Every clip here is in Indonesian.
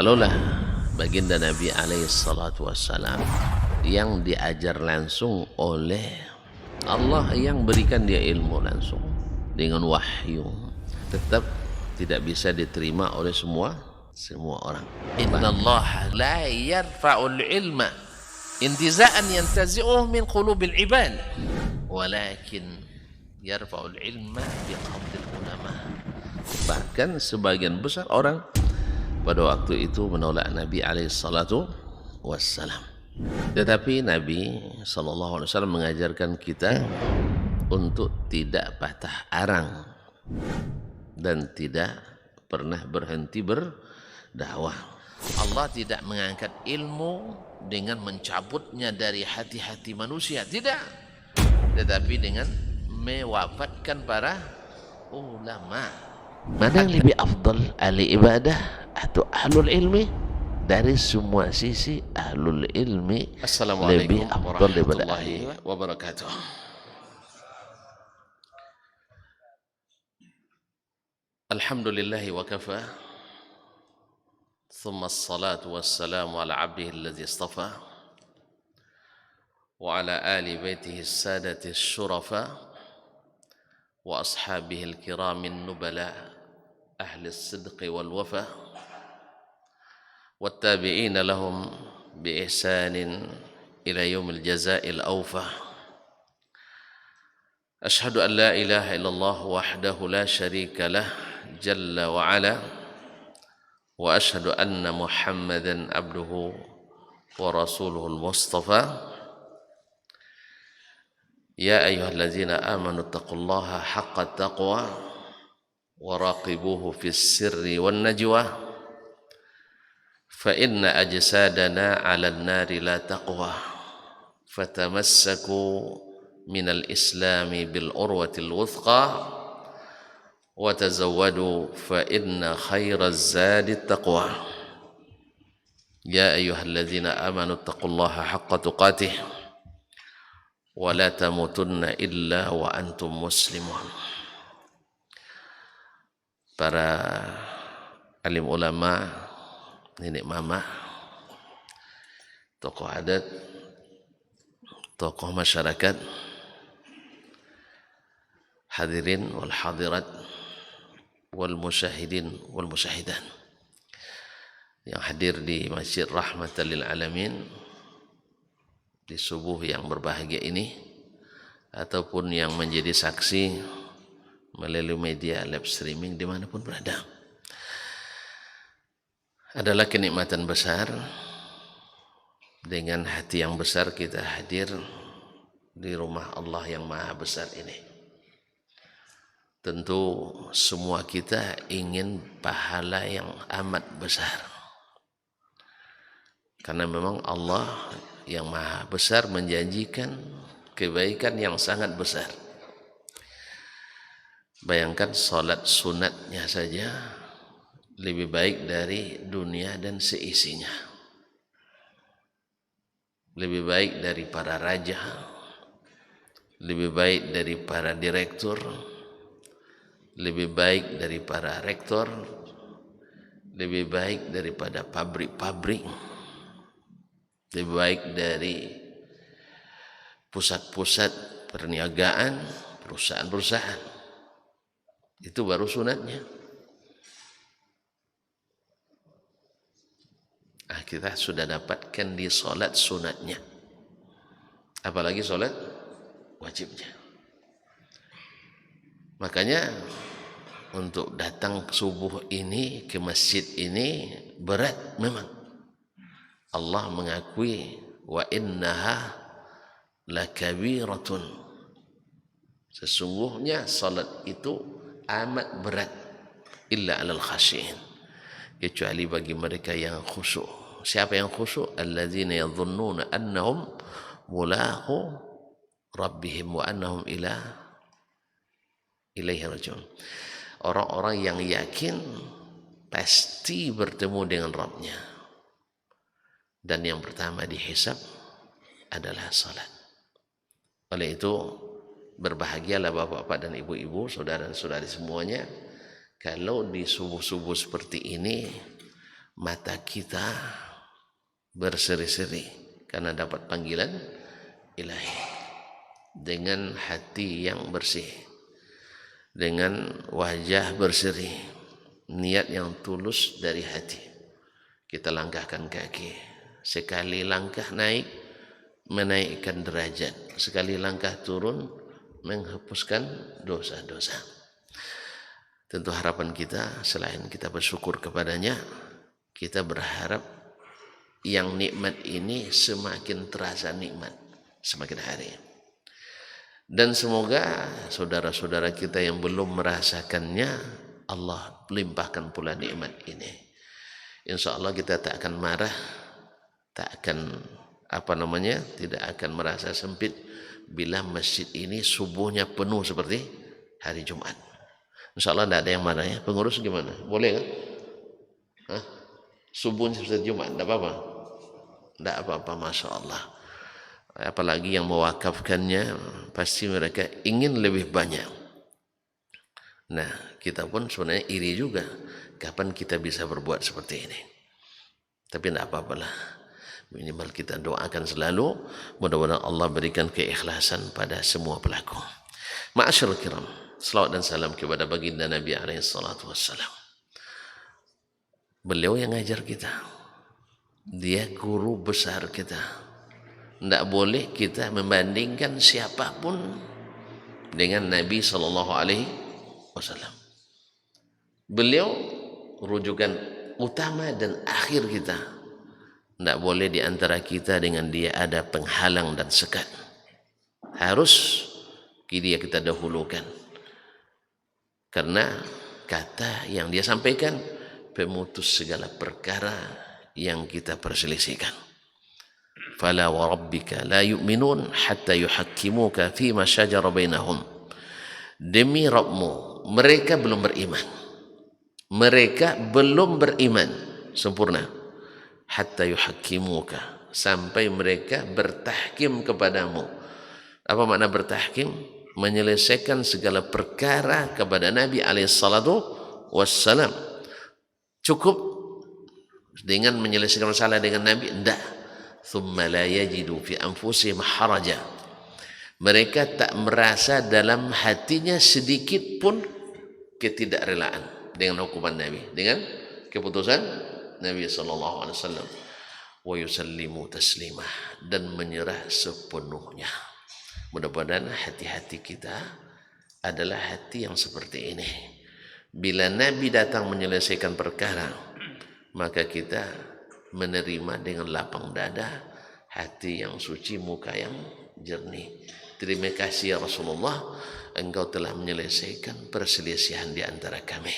Kalaulah baginda Nabi alaihi salatu wassalam yang diajar langsung oleh Allah, yang berikan dia ilmu langsung dengan wahyu, tetap tidak bisa diterima oleh semua orang. Innallaha la yarfa'ul ilma intiza'an yantazi'uhu min qulubil ibad, walakin yarfa'ul ilma biqabdil ulama. Bahkan sebagian besar orang pada waktu itu menolak Nabi alaihissalatu wassalam. Tetapi Nabi SAW mengajarkan kita untuk tidak patah arang dan tidak pernah berhenti berdakwah. Allah tidak mengangkat ilmu dengan mencabutnya dari hati-hati manusia, tidak, tetapi dengan mewafatkan para ulama. Mana yang lebih afdal, ahli ibadah atau ahlul ilmi? Dari semua sisi ahlul ilmi lebih afdal daripada ahli wabarakatuh. Alhamdulillah wa kafa, thumma assalatu wassalamu ala abdihi alladhi istafa wa ala ali baitihi as-sadati asy-syurafa wa ashabihi al-kiramin nubala ahli as-sidqi wal wafa wattabi'ina lahum bi ihsanin ila yaumil jazaa'il awfa. Ashhadu an la ilaha illallah wahdahu la syarika lah jalla wa ala, wa ashhadu anna Muhammadan abduhu wa rasuluhul mustafa. Ya ayyuhallazina amanu taqullaha haqqa taqwa wa raqibuhu fis sirri wan najwa, fa inna ajsadana 'alan nari la taqwa, fatamassaku minal islami bil urwatil wuthqa wa tazawwadu fa inna khairaz zadi taqwa. Ya ayyuhallazina amanu taqullaha haqqa tuqatih wa la tamutunna illa wa antum muslimun. Para alim ulama, nenek mama, tokoh adat, tokoh masyarakat, hadirin wal hadirat wal musyahidin wal musyahidat yang hadir di Masjid Rahmatan lil Alamin di subuh yang berbahagia ini, ataupun yang menjadi saksi melalui media live streaming dimanapun berada. Adalah kenikmatan besar, dengan hati yang besar kita hadir di rumah Allah yang maha besar ini. Tentu semua kita ingin pahala yang amat besar, karena memang Allah yang maha besar menjanjikan kebaikan yang sangat besar. Bayangkan salat sunatnya saja lebih baik dari dunia dan seisinya, lebih baik dari para raja, lebih baik dari para direktur, lebih baik dari para rektor, lebih baik daripada pabrik-pabrik, lebih baik dari pusat-pusat perniagaan, perusahaan-perusahaan. Itu baru sunatnya. Kita sudah dapatkan di solat sunatnya, apalagi solat wajibnya. Makanya untuk datang subuh ini ke masjid ini berat memang. Allah mengakui wa innaha lakabiratun, sesungguhnya salat itu amat berat, illa alal khashiin, kecuali bagi mereka yang khusyuk. Siapa yang khusyuk? Alladzina yadhunnuna annahum mulaqu rabbihim wa annahum ilaihi rajiun. Orang-orang yang yakin pasti bertemu dengan Rabbnya, dan yang pertama dihisab adalah salat. Oleh itu berbahagialah bapak-bapak dan ibu-ibu, saudara dan saudari semuanya, kalau di subuh-subuh seperti ini mata kita berseri-seri karena dapat panggilan ilahi, dengan hati yang bersih, dengan wajah berseri, niat yang tulus dari hati, kita langkahkan kaki. Sekali langkah naik, menaikkan derajat, sekali langkah turun, menghapuskan dosa-dosa. Tentu harapan kita selain kita bersyukur kepadanya, kita berharap yang nikmat ini semakin terasa nikmat semakin hari. Dan semoga saudara-saudara kita yang belum merasakannya, Allah limpahkan pula nikmat ini. Insya Allah kita tak akan marah, tak akan tidak akan merasa sempit bila masjid ini subuhnya penuh seperti hari Jumat. Insya Allah tidak ada yang marah ya. Pengurus gimana? Boleh kan? Hah? Subuhnya seperti Jumat, tidak apa-apa? Tidak apa-apa, Masya Allah. Apalagi yang mewakafkannya, pasti mereka ingin lebih banyak. Nah, kita pun sebenarnya iri juga. Kapan kita bisa berbuat seperti ini? Tapi tidak apa-apalah. Minimal kita doakan selalu. Mudah-mudahan Allah berikan keikhlasan pada semua pelaku. Ma'asyarul kiram, selawat dan salam kepada baginda Nabi SAW. Beliau yang ngajar kita. Dia guru besar kita. Tidak boleh kita membandingkan siapapun dengan Nabi SAW. Beliau rujukan utama dan akhir kita. Tidak boleh di antara kita dengan dia ada penghalang dan sekat. Harus dia kita dahulukan. Karena kata yang dia sampaikan pemutus segala perkara yang kita perselisihkan. Fala wa rabbika la yu'minun hatta yuhakkimuka fima syajara bainahum. Demi Rabbmu, mereka belum beriman. Mereka belum beriman sempurna. Hatta yuhakkimuka, sampai mereka bertahkim kepadamu. Apa makna bertahkim? Menyelesaikan segala perkara kepada Nabi SAW. Cukup dengan menyelesaikan masalah dengan Nabi? Tidak. Thumma la yajidu fi anfusihim haraja. Mereka tak merasa dalam hatinya sedikit pun ketidakrelaan dengan hukuman Nabi, dengan keputusan Nabi SAW. Wa yusallimu taslimah, dan menyerah sepenuhnya. Mudah-mudahan hati-hati kita adalah hati yang seperti ini. Bila Nabi datang menyelesaikan perkara, maka kita menerima dengan lapang dada, hati yang suci, muka yang jernih. Terima kasih ya Rasulullah, engkau telah menyelesaikan perselisihan di antara kami.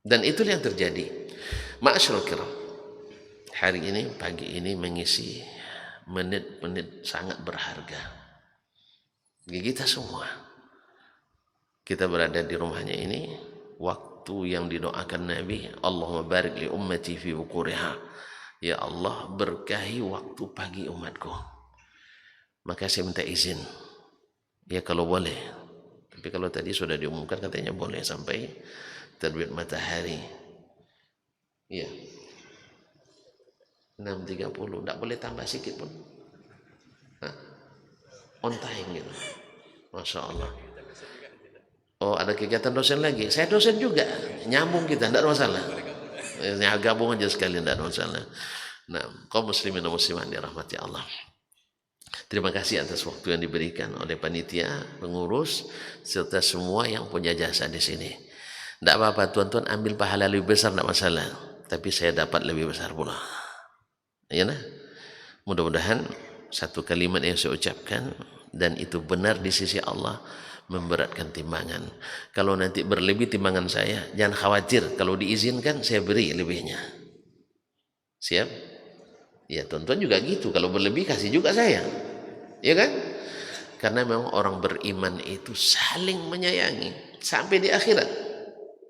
Dan itulah yang terjadi. Ma'asyarul kiram, hari ini, pagi ini mengisi menit-menit sangat berharga bagi kita semua. Kita berada di rumahnya ini, waktu yang didoakan Nabi, Allahumma barik li ummati fi bukuriha. Ya Allah, berkahi waktu pagi umatku. Maka saya minta izin, ya kalau boleh. Tapi kalau tadi sudah diumumkan katanya boleh sampai terbit matahari. Ya, 6.30, tidak boleh tambah sedikit pun. On time gitu. Masya Allah. Oh, ada kegiatan dosen lagi. Saya dosen juga, nyambung kita, tidak ada masalah. Ya, gabung aja sekalian, tidak ada masalah. Nah, kaum muslimin dan muslimat dirahmati Allah. Terima kasih atas waktu yang diberikan oleh panitia, pengurus, serta semua yang punya jasa di sini. Tidak apa-apa, tuan-tuan ambil pahala lebih besar, tidak masalah. Tapi saya dapat lebih besar pula. Ya, nah? Mudah-mudahan satu kalimat yang saya ucapkan dan itu benar di sisi Allah, memberatkan timbangan. Kalau nanti berlebih timbangan saya, jangan khawatir, kalau diizinkan saya beri lebihnya. Siap? Ya, tuan-tuan juga gitu, kalau berlebih kasih juga saya. Ya kan? Karena memang orang beriman itu saling menyayangi sampai di akhirat.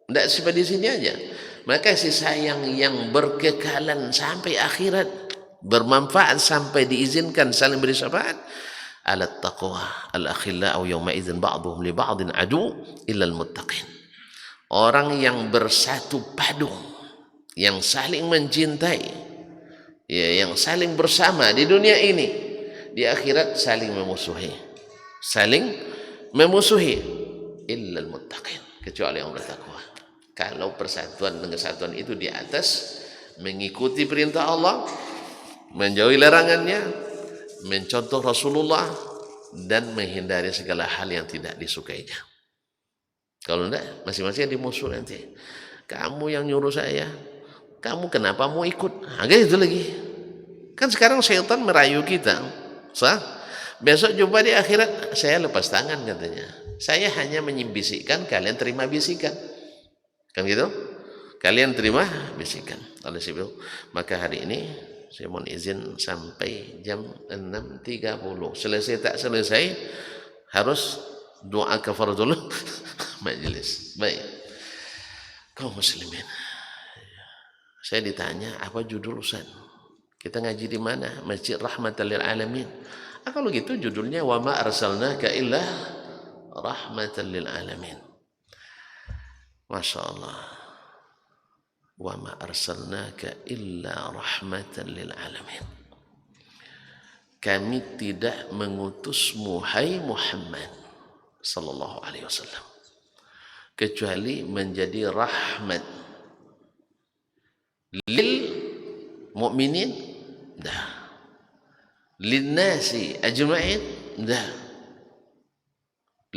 Tidak sampai di sini aja. Maka kasih sayang yang berkekalan sampai akhirat, bermanfaat sampai diizinkan saling beri syafaat. Alat taqwa al-akhillau yawma idzin ba'dhum li ba'din adu illa al-muttaqin. Orang yang bersatu padu yang saling mencintai, ya, yang saling bersama di dunia ini, di akhirat saling memusuhi illal muttaqin, kecuali yang bertakwa. Kalau persatuan dan kesatuan itu di atas mengikuti perintah Allah, menjauhi larangannya, mencontoh Rasulullah, dan menghindari segala hal yang tidak disukainya. Kalau enggak, masing-masing dimusuh nanti. Kamu yang nyuruh saya, kamu kenapa mau ikut? Agak itu lagi. Kan sekarang syaitan merayu kita. Sah? Besok jumpa di akhirat, saya lepas tangan katanya. Saya hanya menyibisikkan, kalian terima bisikan. Kan gitu? Kalian terima bisikan. Oleh sebab itu, maka hari ini saya mohon izin sampai jam 6.30. Selesai tak selesai harus doa kafaratul majelis. Baik. Kaum muslimin. Saya ditanya, apa judul Ustaz? Kita ngaji di mana? Masjid Rahmatan lil Alamin. Kalau gitu judulnya wa ma arsalnaka illa rahmatan lil alamin. Masya Allah. Wa ma arsalnaka illa rahmatan lil alamin. Kami tidak mengutusmu hai Muhammad sallallahu alaihi wasallam kecuali menjadi rahmat lil mu'minin, dah, lin nasi ajma'in, dah,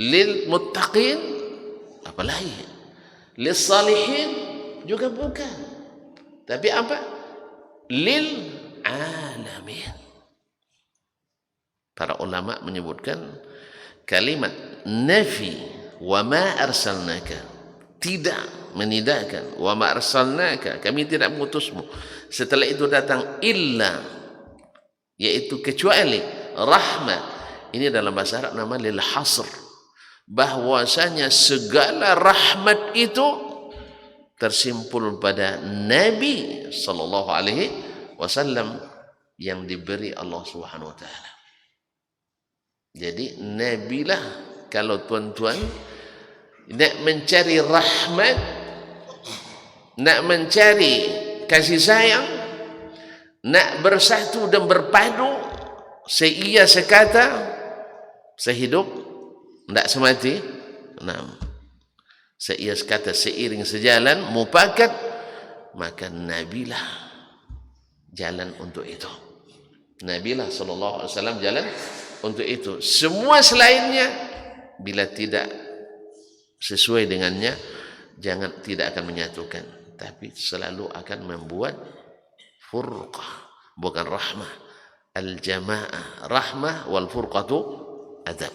lil muttaqin, apalagi lil salihin juga bukan, tapi apa? Lil alamin. Para ulama menyebutkan kalimat nafi wa ma arsalnaka, tidak, menidakkan, wa ma arsalnaka, kami tidak mengutusmu. Setelah itu datang illa, yaitu kecuali, rahmat. Ini dalam bahasa Arab nama lil hasr, bahwasanya segala rahmat itu tersimpul pada Nabi sallallahu alaihi wasallam yang diberi Allah Subhanahu wa taala. Jadi nabilah, kalau tuan-tuan nak mencari rahmat, nak mencari kasih sayang, nak bersatu dan berpadu, seia sekata, sehidup, tidak semati, seia sekata, seiring sejalan, mupakat, maka nabilah jalan untuk itu. Nabilah sallallahu alaihi wasallam jalan untuk itu. Semua selainnya bila tidak sesuai dengannya, tidak akan menyatukan, tapi selalu akan membuat furqah, bukan rahmah. Al-jamaah rahmah, wal furqatu adab.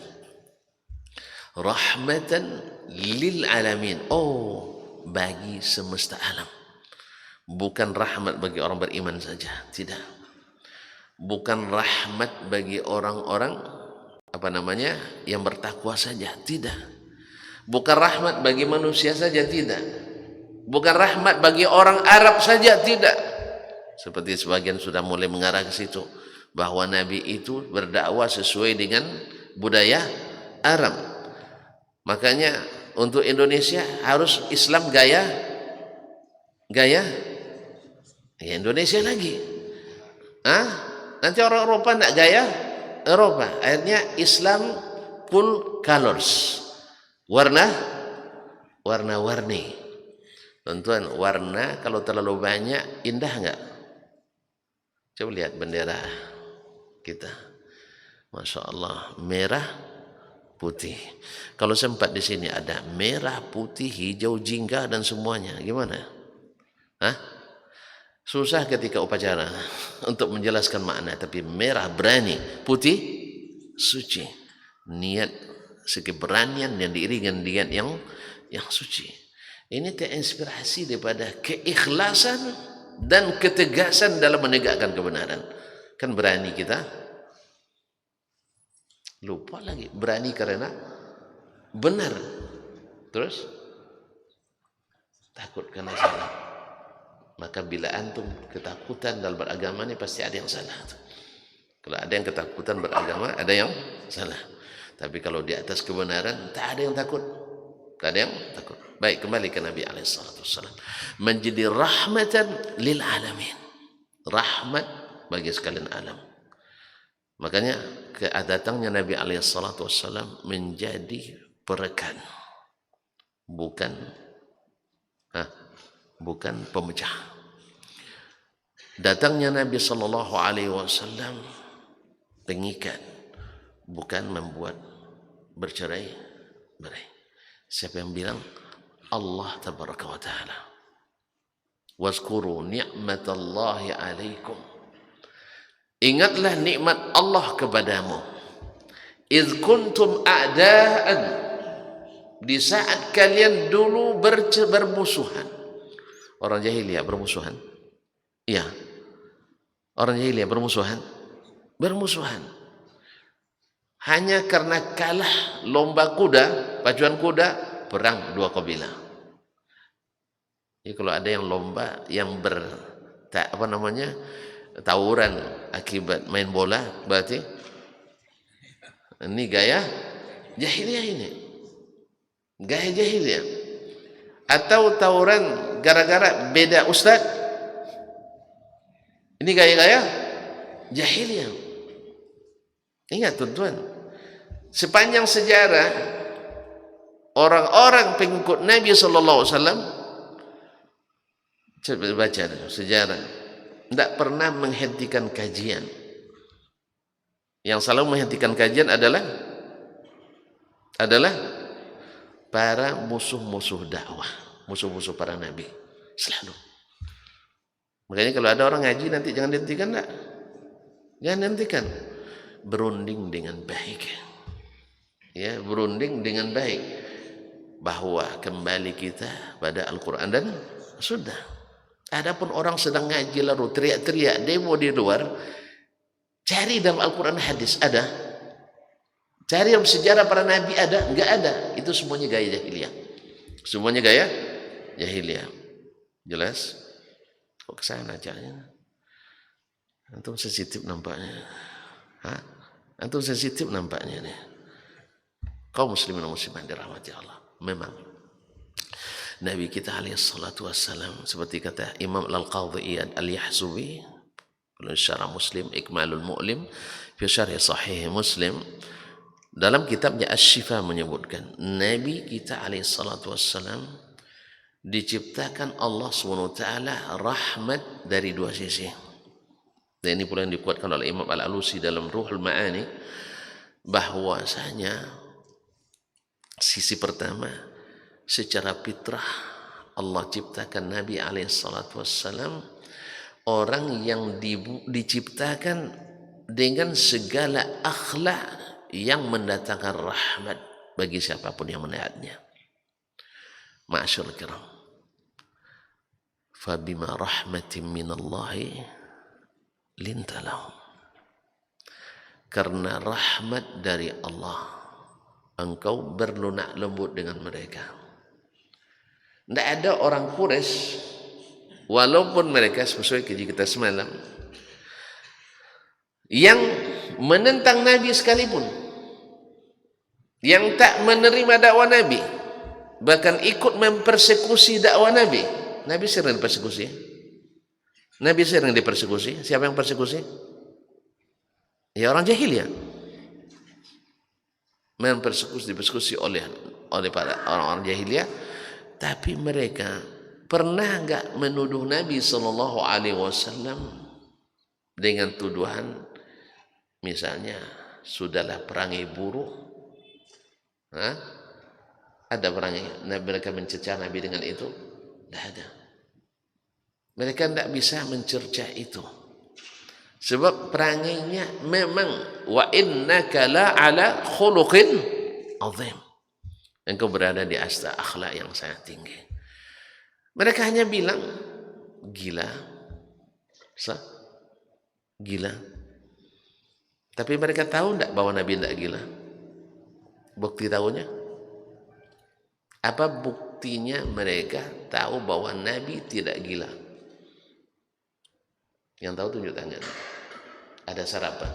Rahmatan lil alamin, oh, bagi semesta alam. Bukan rahmat bagi orang beriman saja, tidak. Bukan rahmat bagi orang-orang yang bertakwa saja, tidak. Bukan rahmat bagi manusia saja, tidak. Bukan rahmat bagi orang Arab saja, tidak. Seperti sebagian sudah mulai mengarah ke situ, bahwa Nabi itu berdakwah sesuai dengan budaya Arab. Makanya untuk Indonesia harus Islam gaya ya Indonesia lagi. Nanti orang Eropa tidak gaya Eropa. Akhirnya Islam full colors, warna-warni. Tuan-tuan, warna kalau terlalu banyak indah enggak? Coba lihat bendera kita, Masya Allah, merah putih. Kalau sempat di sini ada merah, putih, hijau, jingga dan semuanya, gimana? Susah ketika upacara untuk menjelaskan makna, tapi merah berani, putih suci. Niat keberanian yang diiringi niat yang suci. Ini terinspirasi daripada keikhlasan dan ketegasan dalam menegakkan kebenaran. Kan berani kita, lupa lagi, berani karena benar, terus takut karena salah. Maka bila antum ketakutan dalam beragama ini, pasti ada yang salah. Kalau ada yang ketakutan beragama, ada yang salah. Tapi kalau di atas kebenaran, tak ada yang takut. Tak ada yang takut. Baik, kembali ke Nabi SAW. Menjadi rahmatan lil alamin. Rahmat bagi sekalian alam. Makanya kedatangnya Nabi SAW menjadi perekan. Bukan pemecah. Datangnya Nabi SAW pengikat, bukan membuat bercerai-berai. Siapa yang bilang? Allah tabaraka wa ta'ala. Wazkuru ni'matallahi alaikum. Ingatlah nikmat Allah kepadamu. Idh kuntum a'da'an. Di saat kalian dulu bermusuhan. Orang jahiliyah bermusuhan. Iya. Orang jahiliyah bermusuhan. Bermusuhan. Hanya karena kalah lomba kuda, pacuan kuda, perang dua kabilah. Ya, kalau ada yang lomba yang tawuran akibat main bola, berarti ini gaya jahiliyah ini. Gaya jahiliyah. Atau tawuran gara-gara beda ustaz. Ini gaya-gaya jahiliyah. Ingat tuan-tuan, sepanjang sejarah orang-orang pengikut Nabi SAW, coba baca sejarah, tidak pernah menghentikan kajian. Yang selalu menghentikan kajian adalah para musuh-musuh dakwah, musuh-musuh para nabi, selalu. Makanya kalau ada orang ngaji nanti jangan dihentikan, enggak. Jangan dihentikan. Berunding dengan baik. Ya, berunding dengan baik bahwa kembali kita pada Al-Qur'an dan Sunnah. Adapun orang sedang ngaji lalu teriak-teriak demo di luar, cari dalam Al-Quran hadis ada, cari dalam sejarah para nabi ada, enggak ada. Itu semuanya gaya jahiliyah. Semuanya gaya jahiliyah. Jelas? Kok kesana caranya? Antum sensitif nampaknya. Antum sensitif nampaknya nih. Kaum muslimin dan muslimat dirahmati Allah. Memang Nabi kita alaihissalam seperti kata Imam Al-Qadhi Iyad Al-Yahsubi dalam syarah Muslim Ikmalul Mu'lim fi syarh Sahih Muslim, dalam kitabnya Asy-Syifa menyebutkan Nabi kita alaihissalam diciptakan Allah SWT rahmat dari dua sisi. Dan ini pula yang dikuatkan oleh Imam Al-Alusi dalam Ruhul Ma'ani, bahwasanya sisi pertama, secara fitrah Allah ciptakan Nabi SAW orang yang diciptakan dengan segala akhlak yang mendatangkan rahmat bagi siapapun yang melihatnya. Ma'asyur kiram, fabima rahmatin minallahi lintalahum, karena rahmat dari Allah engkau berlunak lembut dengan mereka. Tidak ada orang Quraisy, walaupun mereka sesuai kaji kita semalam, yang menentang Nabi sekalipun, yang tak menerima dakwah Nabi, bahkan ikut mempersekusi dakwah Nabi. Nabi sering dipersekusi. Nabi sering dipersekusi. Siapa yang persekusi? Ya orang jahiliyah. Dipersekusi oleh para orang-orang jahiliyah. Tapi mereka pernah enggak menuduh Nabi SAW dengan tuduhan misalnya sudahlah perangai buruk? Ada perangai mereka mencerca Nabi dengan itu? Tidak ada. Mereka tidak bisa mencerca itu, sebab perangainya memang wa innaka la ala khuluqin azim, engkau berada di asta akhlak yang sangat tinggi. Mereka hanya bilang gila, gila. Tapi mereka tahu tidak bahwa Nabi tidak gila? Bukti tahunya? Apa buktinya mereka tahu bahwa Nabi tidak gila? Yang tahu tunjuk tangan. Ada sarapan?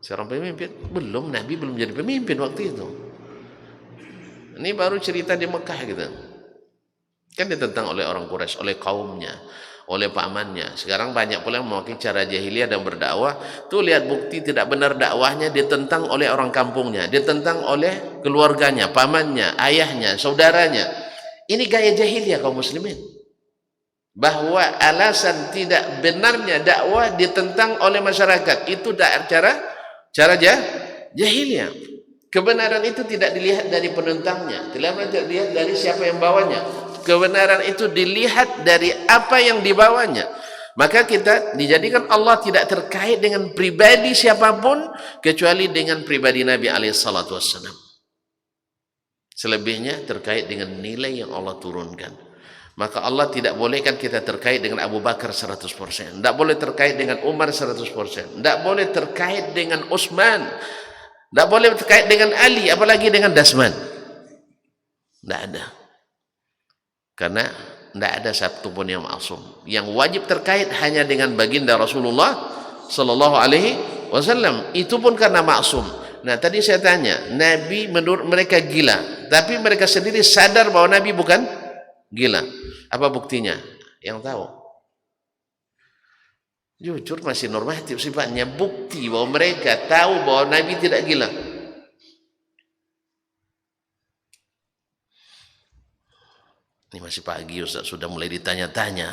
Seorang pemimpin? Belum, Nabi belum jadi pemimpin waktu itu. Ini baru cerita di Mekah gitu. Kan ditentang oleh orang Quraisy, oleh kaumnya, oleh pamannya. Sekarang banyak pula yang memakai cara jahiliyah dan berdakwah. Tuh lihat bukti tidak benar dakwahnya, ditentang oleh orang kampungnya, ditentang oleh keluarganya, pamannya, ayahnya, saudaranya. Ini gaya jahiliyah kaum muslimin. Bahwa alasan tidak benarnya dakwah ditentang oleh masyarakat. Itu cara jahiliyah. Kebenaran itu tidak dilihat dari penentangnya, tidak dilihat dari siapa yang bawanya. Kebenaran itu dilihat dari apa yang dibawanya. Maka kita dijadikan Allah tidak terkait dengan pribadi siapapun kecuali dengan pribadi Nabi alaihissalatu wassalam. Selebihnya terkait dengan nilai yang Allah turunkan. Maka Allah tidak bolehkan kita terkait dengan Abu Bakar 100%, tidak boleh terkait dengan Umar 100%, tidak boleh terkait dengan Utsman, tidak boleh terkait dengan Ali, apalagi dengan Dasman. Tidak ada. Karena tidak ada satu pun yang maksum. Yang wajib terkait hanya dengan baginda Rasulullah sallallahu alaihi wasallam. Itu pun karena maksum. Nah, tadi saya tanya, Nabi menurut mereka gila, tapi mereka sendiri sadar bahwa Nabi bukan gila. Apa buktinya? Yang tahu. Jujur masih normatif sifatnya, bukti bahwa mereka tahu bahwa Nabi tidak gila. Ini masih pagi Ustaz, sudah mulai ditanya-tanya.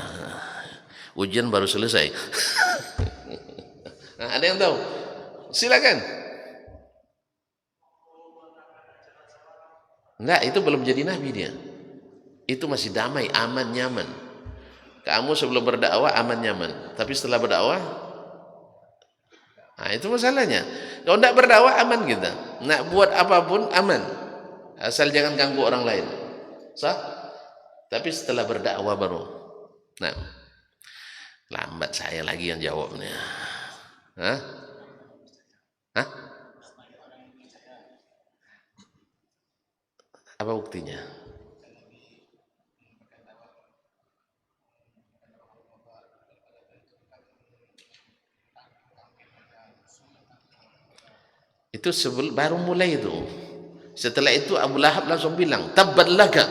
Ujian baru selesai. Nah, ada yang tahu? Silakan. Enggak, itu belum jadi Nabi dia. Itu masih damai, aman, nyaman. Kamu sebelum berdakwah aman nyaman, tapi setelah berdakwah, nah itu masalahnya. Kalau tidak berdakwah aman kita, nak buat apapun aman, asal jangan ganggu orang lain. Sah? Tapi setelah berdakwah baru. Nah, lambat saya lagi yang jawabnya. Hah? Hah? Apa buktinya? Itu baru mulai itu. Setelah itu Abu Lahab langsung bilang, tabbat laka.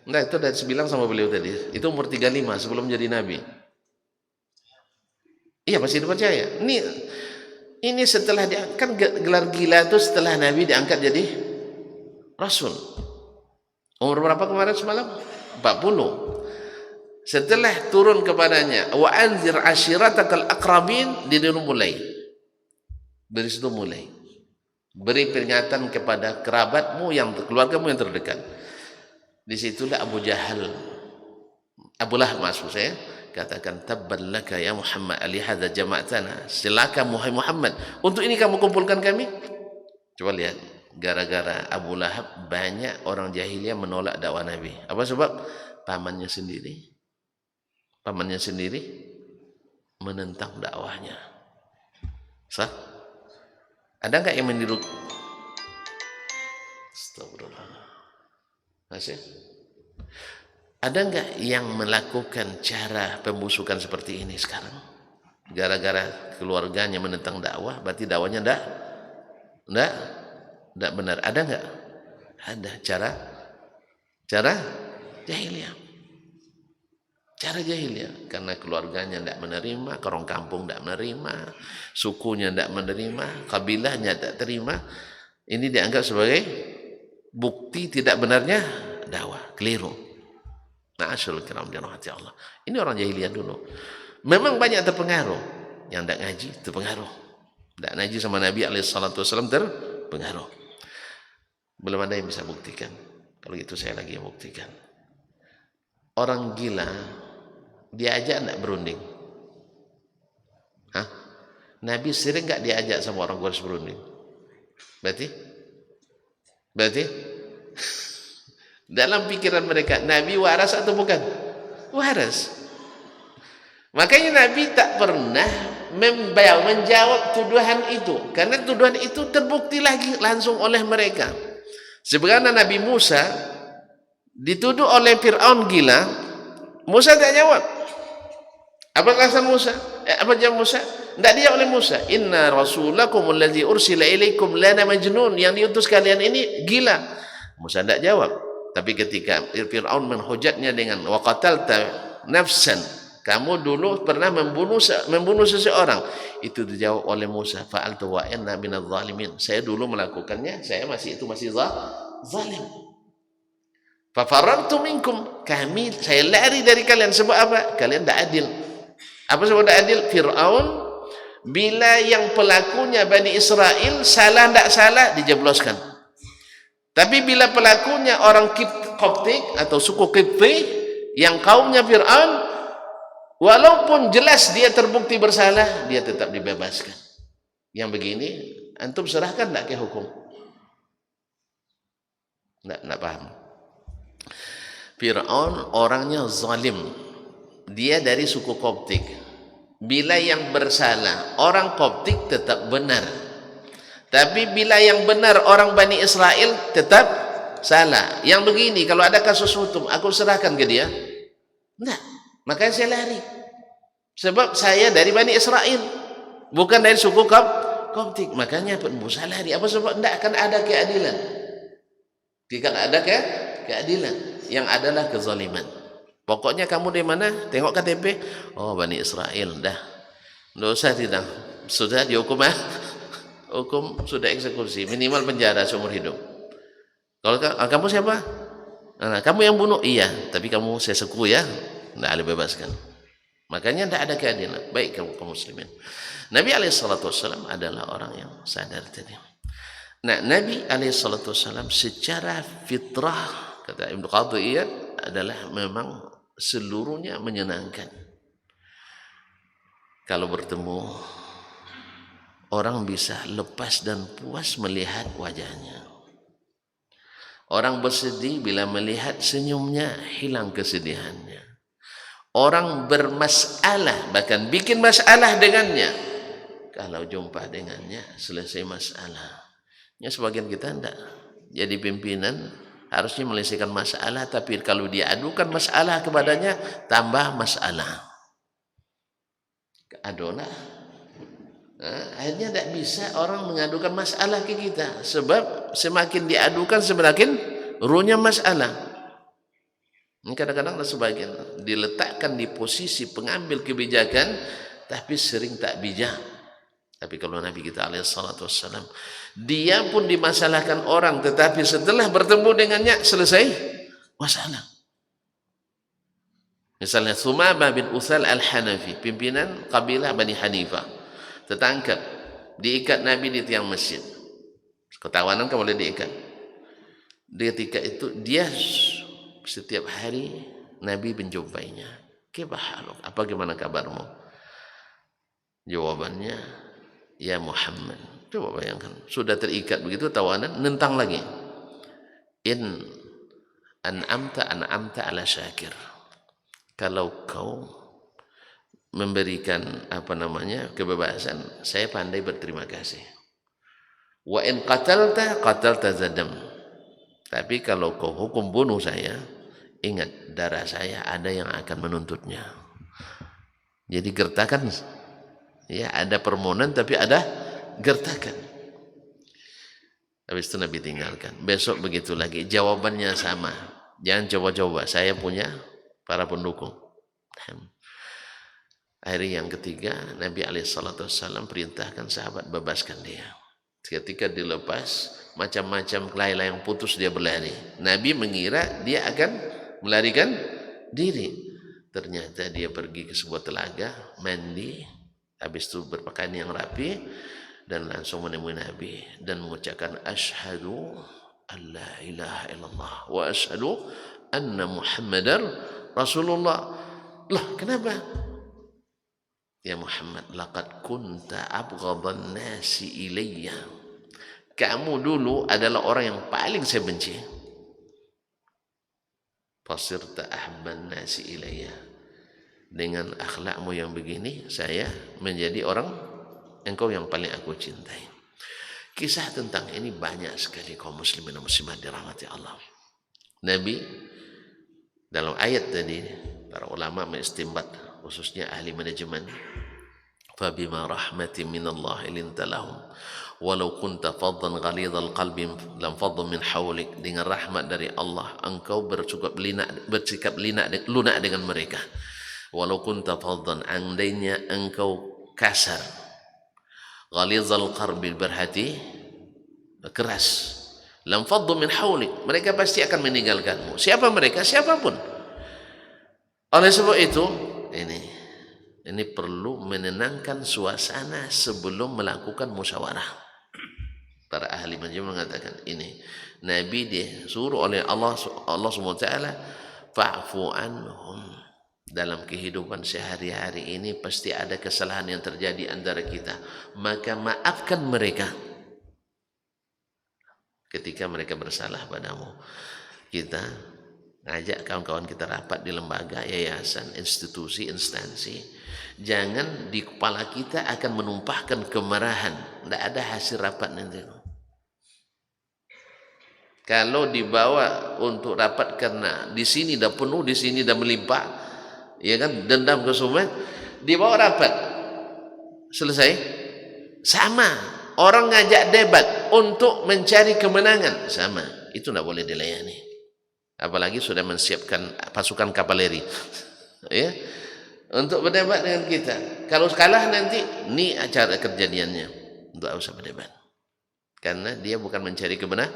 Nah, itu dari bilang sama beliau tadi. Itu umur 35 sebelum jadi Nabi. Iya, masih dipercaya. Ini setelah kan gelar gila itu setelah Nabi diangkat jadi Rasul. Umur berapa kemarin semalam? 40. Setelah turun kepadanya wa anzir ashiratakal aqrabin, dia mulai dari situ mulai beri peringatan kepada kerabatmu yang keluargamu yang terdekat. Disitulah Abu Jahal, Abu Lahab maksud saya, katakan tabban laka ya Muhammad ali hadza jama'tana, celaka Muhammad, untuk ini kamu kumpulkan kami. Coba lihat, gara-gara Abu Lahab banyak orang jahiliyah menolak dakwah Nabi. Apa sebab? Pamannya sendiri menentang dakwahnya. Sah? Ada enggak yang meniru? Astagfirullah. Masih? Ada enggak yang melakukan cara pembusukan seperti ini sekarang? Gara-gara keluarganya menentang dakwah, berarti dakwahnya enggak benar. Ada enggak? Ada cara jahiliyah. Cara jahiliyah, karena keluarganya tidak menerima, orang kampung tidak menerima, sukunya tidak menerima, kabilahnya tidak terima. Ini dianggap sebagai bukti tidak benarnya dakwah, keliru. Ma'asyarul kiram dirahmati Allah. Ini orang jahiliyah dulu. Memang banyak terpengaruh, yang tidak ngaji terpengaruh, tidak ngaji sama Nabi alaihissalam terpengaruh. Belum ada yang bisa buktikan. Kalau gitu saya lagi yang buktikan. Orang gila diajak enggak berunding? Hah? Nabi sering enggak diajak sama orang Quraisy berunding? Berarti dalam pikiran mereka Nabi waras atau bukan? Waras. Makanya Nabi tak pernah menjawab tuduhan itu, karena tuduhan itu terbukti lagi langsung oleh mereka. Sebenarnya Nabi Musa dituduh oleh Fir'aun gila, Musa tak jawab. Apa alasan Musa? Apa jawab Musa? Tidak dia oleh Musa. Inna rasulakum allazi ursila ilaikum lana majnun. Yang diutus kalian ini gila. Musa tidak jawab. Tapi ketika Fir'aun menhujatnya dengan wa qatalta nafsan, kamu dulu pernah membunuh seseorang, itu dijawab oleh Musa, fa'altu wa inna minadh zalimin. Saya dulu melakukannya, saya masih zalim. Fa farartu minkum, saya lari dari kalian. Sebab apa? Kalian tidak adil. Apa sebab tidak adil? Fir'aun bila yang pelakunya Bani Israel salah tidak salah dijebloskan. Tapi bila pelakunya orang Koptik atau suku Kipti yang kaumnya Fir'aun, walaupun jelas dia terbukti bersalah, dia tetap dibebaskan. Yang begini antum serahkan tidak ke hukum? Tidak paham. Fir'aun orangnya zalim, dia dari suku Koptik. Bila yang bersalah orang Koptik tetap benar, tapi bila yang benar orang Bani Israel tetap salah. Yang begini kalau ada kasus hukum aku serahkan ke dia? Tidak. Makanya saya lari. Sebab saya dari Bani Israel, bukan dari suku Koptik. Makanya Musa lari. Apa sebab? Tidak akan ada keadilan. Tidak ada keadilan. Yang adalah kezaliman. Pokoknya kamu di mana? Tengok KTP. Oh, Bani Israel. Dah. Dosa tidak. Sudah dihukum hukum sudah eksekusi. Minimal penjara seumur hidup. Kalau kamu siapa? Nah, kamu yang bunuh? Iya. Tapi kamu saya seku ya. Tidak boleh bebaskan. Makanya tidak ada keadilan. Baik kaum muslimin. Nabi SAW adalah orang yang sadar tadi. Nah, Nabi SAW secara fitrah, kata Ibnu Qadiyah, adalah memang seluruhnya menyenangkan. Kalau bertemu orang bisa lepas dan puas melihat wajahnya. Orang bersedih bila melihat senyumnya hilang kesedihannya. Orang bermasalah bahkan bikin masalah dengannya, kalau jumpa dengannya selesai masalah. Ya, sebagian kita tidak jadi pimpinan harusnya menyelesaikan masalah, tapi kalau dia adukan masalah kepadanya tambah masalah. Adona. Akhirnya tidak bisa orang mengadukan masalah ke kita, sebab semakin diadukan semakin runyam masalah. Kadang-kadang sebagian diletakkan di posisi pengambil kebijakan tapi sering tak bijak. Tapi kalau Nabi kita alaihissalam, dia pun dimasalahkan orang, tetapi setelah bertemu dengannya selesai masalah. Misalnya Thumamah bin Uthal al-Hanafi, pimpinan kabilah Bani Hanifah, tertangkap, diikat Nabi di tiang masjid. Ketawanan kan boleh diikat. Ketika itu dia setiap hari Nabi menjumpainya. Kibahaluk, apa gimana kabarmu? Jawabannya, ya Muhammad. Coba bayangkan, sudah terikat begitu tawanan, nentang lagi. In an'amta ala syakir. Kalau kau memberikan kebebasan, saya pandai berterima kasih. Wa in qatalta zadam. Tapi kalau kau hukum bunuh saya, ingat darah saya ada yang akan menuntutnya. Jadi gertakan, ya ada permohonan tapi ada gertakan. Habis itu Nabi tinggalkan. Besok begitu lagi, jawabannya sama. Jangan coba-coba, saya punya para pendukung. Hari yang ketiga, Nabi SAW perintahkan sahabat bebaskan dia. Ketika dilepas, macam-macam kelainan yang putus dia berlari. Nabi mengira dia akan melarikan diri. Ternyata dia pergi ke sebuah telaga, mandi, habis itu berpakaian yang rapi, dan langsung menemui Nabi dan mengucapkan asyhadu an la ilaha illallah wa asyhadu anna Muhammadar Rasulullah. Lah, kenapa? Ya Muhammad, laqad kunta abghadan nasi ilayya. Kamu dulu adalah orang yang paling saya benci. Fasirta ahban nasi ilayya. Dengan akhlakmu yang begini, saya menjadi orang engkau yang paling aku cintai. Kisah tentang ini banyak sekali kaum muslimin dan muslimat dirahmati Allah. Nabi dalam ayat tadi, para ulama mengistinbat khususnya ahli manajemen, fabima rahmatin minallah linta lahum walau kunta faddan ghalidhal qalbi lam faddu min hawlik. Dengan rahmat dari Allah engkau bersikap lunak dengan mereka. Walau kunta faddan, andainya engkau kasar, ghalidhal qalbi, berhati keras, lam faddu min hawlik, mereka pasti akan meninggalkanmu. Siapa mereka? Siapapun. Oleh sebab itu ini perlu menenangkan suasana sebelum melakukan musyawarah. Para ahli manajemen mengatakan ini Nabi disuruh oleh Allah SWT, fa'fu anhum. Dalam kehidupan sehari-hari ini pasti ada kesalahan yang terjadi antara kita, maka maafkan mereka ketika mereka bersalah padamu. Kita ngajak kawan-kawan kita rapat di lembaga, yayasan, institusi, instansi. Jangan di kepala kita akan menumpahkan kemarahan. Tidak ada hasil rapat nanti. Kalau dibawa untuk rapat karena di sini dah penuh, di sini dah melimpah, ya kan, dendam kesumat, dibawa rapat, selesai. Sama. Orang ngajak debat untuk mencari kemenangan, sama. Itu tidak boleh dilayani. Apalagi sudah menyiapkan pasukan kavaleri, ya, untuk berdebat dengan kita. Kalau kalah nanti, ini acara kejadiannya, tidak usah berdebat, karena dia bukan mencari kebenaran.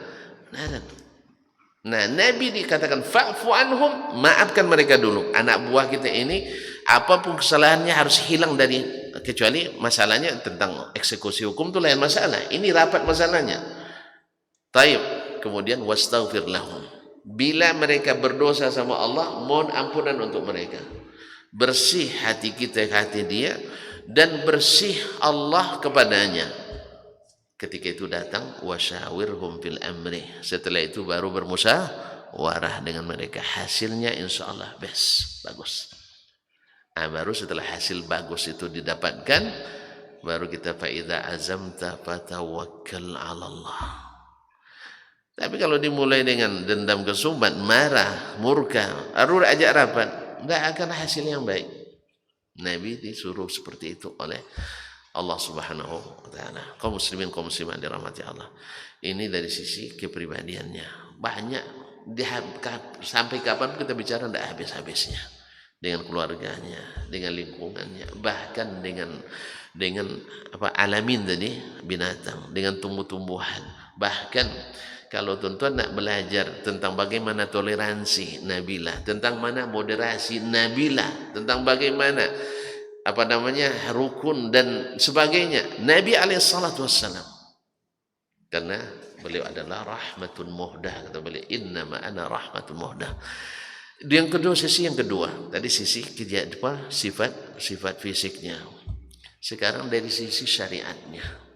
Nah, Nabi dikatakan fa'fu anhum, maafkan mereka dulu. Anak buah kita ini, apapun kesalahannya harus hilang dari, kecuali masalahnya tentang eksekusi hukum itu lain masalah. Ini rapat masalahnya. Taib. Kemudian wastaghfir lahum. Bila mereka berdosa sama Allah, mohon ampunan untuk mereka. Bersih hati kita ke hati dia, dan bersih Allah kepadanya. Ketika itu datang, wasyawirhum fil amri. Setelah itu baru bermusyawarah dengan mereka. Hasilnya insya Allah best, bagus. Nah, baru setelah hasil bagus itu didapatkan, baru kita fa'idha azamta fatawakkal 'ala Allah. Tapi kalau dimulai dengan dendam kesumat, marah, murka, baru ajak rapat, tidak akan hasil yang baik. Nabi disuruh seperti itu oleh Allah Subhanahu wa ta'ala. Kaum muslimin, kaum muslimat dirahmati Allah. Ini dari sisi kepribadiannya. Banyak, sampai kapan kita bicara tidak habis-habisnya. Dengan keluarganya, dengan lingkungannya, bahkan dengan alamin tadi, binatang, dengan tumbuh-tumbuhan. Bahkan kalau tuan-tuan nak belajar tentang bagaimana toleransi nabilah, tentang mana moderasi nabilah, tentang bagaimana rukun dan sebagainya, Nabi alaihissalatu wassalam, karena beliau adalah rahmatun muhdah, kata beliau, innama ana rahmatun muhdah. Yang kedua, sisi yang kedua tadi sisi sifat fisiknya. Sekarang dari sisi syariatnya.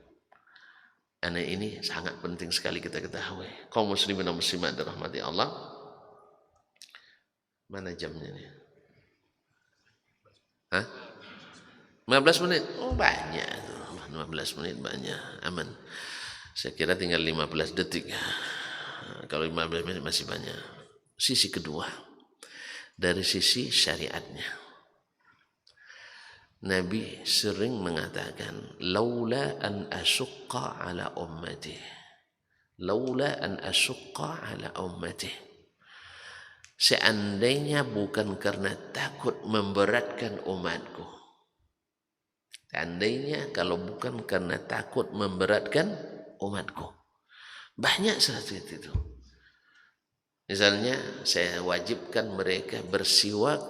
Ini sangat penting sekali kita ketahui. Kaum muslimin dan muslimat dirahmati Allah. Mana jamnya nih? 15 menit. Oh, banyak. 15 menit banyak. Aman. Saya kira tinggal 15 detik. Kalau 15 menit masih banyak. Sisi kedua, dari sisi syariatnya. Nabi sering mengatakan, laula an asyqa ala ummati, laula an asyqa ala ummati, seandainya bukan karena takut memberatkan umatku, seandainya kalau bukan karena takut memberatkan umatku. Banyak seperti itu. Misalnya saya wajibkan mereka bersiwak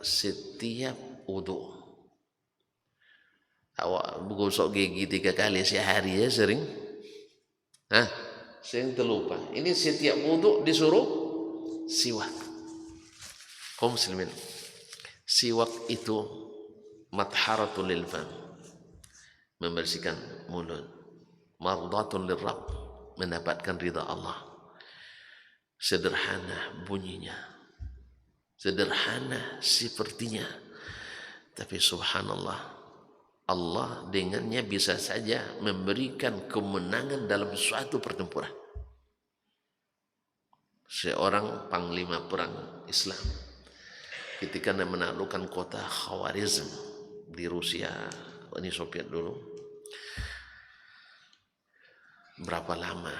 setiap wudu. Awak gosok gigi 3 kali sehari ya, sering? Sering terlupa. Ini setiap wudu disuruh siwak. Kaum muslimin, siwak itu matharatul lil fam, membersihkan mulut, mardatun lirrabb, mendapatkan ridha Allah. Sederhana bunyinya, sederhana sepertinya, tapi subhanallah, Allah dengannya bisa saja memberikan kemenangan dalam suatu pertempuran. Seorang panglima perang Islam ketika menaklukkan kota Khawarizm di Rusia, Uni Soviet dulu. Berapa lama?